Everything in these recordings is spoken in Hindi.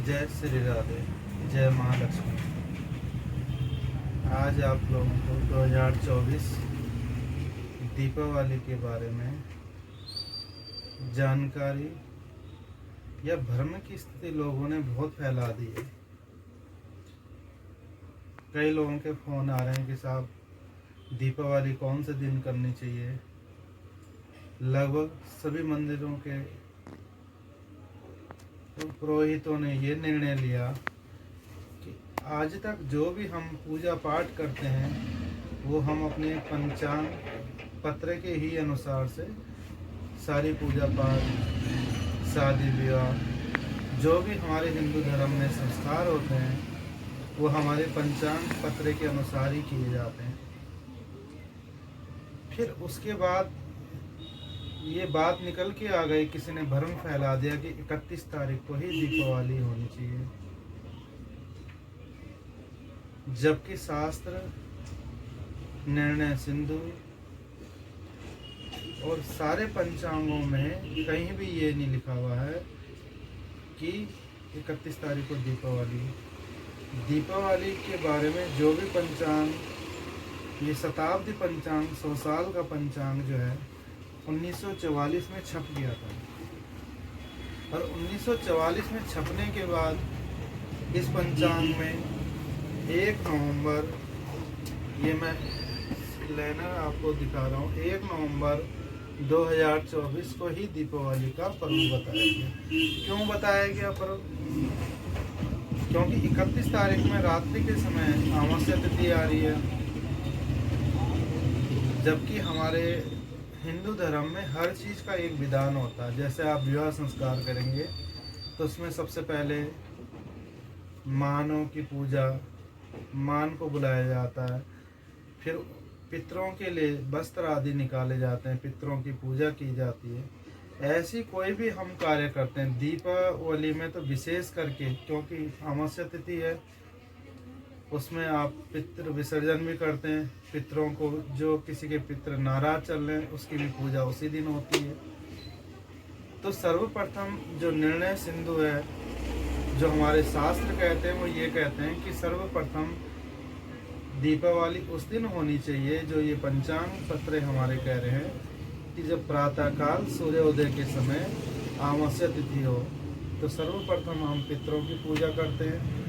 जय श्री राधे, जय महालक्ष्मी। आज आप लोगों को 2024 दीपावली के बारे में जानकारी या भ्रम की स्थिति लोगों ने बहुत फैला दी है। कई लोगों के फ़ोन आ रहे हैं कि साहब दीपावली कौन से दिन करनी चाहिए। लगभग सभी मंदिरों के पुरोहितों ने ये निर्णय लिया कि आज तक जो भी हम पूजा पाठ करते हैं वो हम अपने पंचांग पत्र के ही अनुसार से सारी पूजा पाठ, शादी विवाह, जो भी हमारे हिंदू धर्म में संस्कार होते हैं वो हमारे पंचांग पत्र के अनुसार ही किए जाते हैं। फिर उसके बाद ये बात निकल के आ गई, किसी ने भ्रम फैला दिया कि 31 तारीख को ही दीपावली होनी चाहिए, जबकि शास्त्र, निर्णय सिंधु और सारे पंचांगों में कहीं भी ये नहीं लिखा हुआ है कि 31 तारीख को दीपावली के बारे में जो भी पंचांग, ये शताब्दी पंचांग, 100 साल का पंचांग जो है 1944 में छप गया था। और 1944 में छपने के बाद इस पंचांग में 1 नवंबर, ये मैं लेना आपको दिखा रहा हूँ, 1 नवंबर 2024 को ही दीपावली का पर्व बताया गया। क्यों बताया गया पर्व? क्योंकि 31 तारीख में रात्रि के समय अमावस्या तिथि आ रही है, जबकि हमारे हिंदू धर्म में हर चीज़ का एक विधान होता है। जैसे आप विवाह संस्कार करेंगे तो उसमें सबसे पहले मानों की पूजा, मान को बुलाया जाता है। फिर पितरों के लिए वस्त्र आदि निकाले जाते हैं, पितरों की पूजा की जाती है। ऐसी कोई भी हम कार्य करते हैं, दीपावली में तो विशेष करके, क्योंकि अमावस्या तिथि है, उसमें आप पितृ विसर्जन भी करते हैं। पितरों को, जो किसी के पितृ नाराज चल रहे हैं, उसकी भी पूजा उसी दिन होती है। तो सर्वप्रथम जो निर्णय सिंधु है, जो हमारे शास्त्र कहते हैं, वो ये कहते हैं कि सर्वप्रथम दीपावली उस दिन होनी चाहिए, जो ये पंचांग पत्र हमारे कह रहे हैं, कि जब प्रातःकाल सूर्योदय के समय अमावस्या तिथि हो, तो सर्वप्रथम हम पितरों की पूजा करते हैं।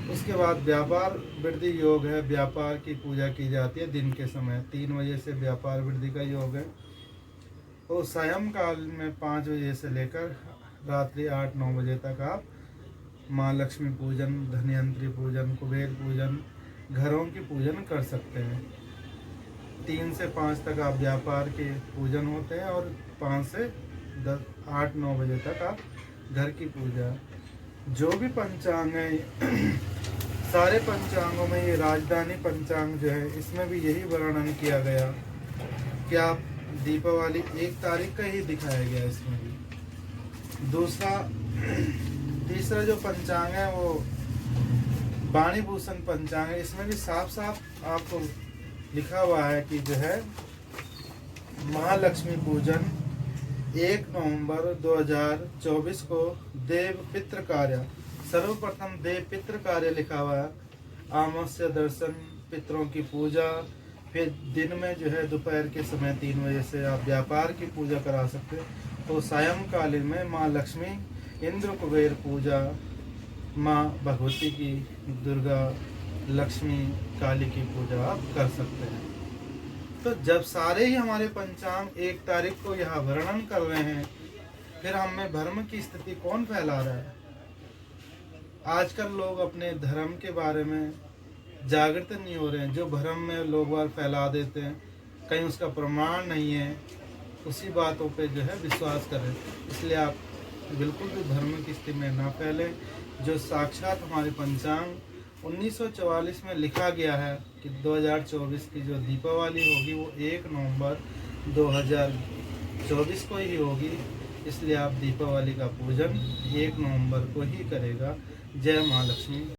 उसके बाद व्यापार वृद्धि योग है, व्यापार की पूजा की जाती है दिन के समय। 3 बजे से व्यापार वृद्धि का योग है। तो सायंकाल में 5 बजे से लेकर रात्रि 8-9 बजे तक आप माँ लक्ष्मी पूजन, धन्वंतरि पूजन, कुबेर पूजन, घरों की पूजन कर सकते हैं। 3 से 5 तक आप व्यापार के पूजन होते हैं और 5 से 8-9 बजे तक आप घर की पूजा। जो भी पंचांग है सारे पंचांगों में ये राजधानी पंचांग जो है, इसमें भी यही वर्णन किया गया कि आप दीपावली 1 तारीख का ही दिखाया गया इसमें भी। तीसरा जो पंचांग है वो वाणी भूषण पंचांग है। इसमें भी साफ साफ आपको लिखा हुआ है कि जो है महालक्ष्मी पूजन 1 नवंबर 2024 को देव पितृ कार्य, सर्वप्रथम देव पितृ कार्य लिखा हुआ है। अमावस्या दर्शन, पितरों की पूजा, फिर दिन में जो है दोपहर के समय 3 बजे से आप व्यापार की पूजा करा सकते हैं। तो सायंकालीन में माँ लक्ष्मी, इंद्र कुबेर पूजा, माँ भगवती की, दुर्गा, लक्ष्मी, काली की पूजा आप कर सकते हैं। तो जब सारे ही हमारे पंचांग 1 तारीख को यहाँ वर्णन कर रहे हैं, फिर हमें भ्रम की स्थिति कौन फैला रहा है? आजकल लोग अपने धर्म के बारे में जागृत नहीं हो रहे हैं। जो भ्रम में लोग बार फैला देते हैं, कहीं उसका प्रमाण नहीं है, उसी बातों पे जो है विश्वास करें। इसलिए आप बिल्कुल भी भ्रम की स्थिति में ना फैलें। जो साक्षात हमारे पंचांग 1944 में लिखा गया है कि 2024 की जो दीपावली होगी वो 1 नवंबर 2024 को ही होगी। इसलिए आप दीपावली का पूजन 1 नवंबर को ही करेगा। जय माँ लक्ष्मी।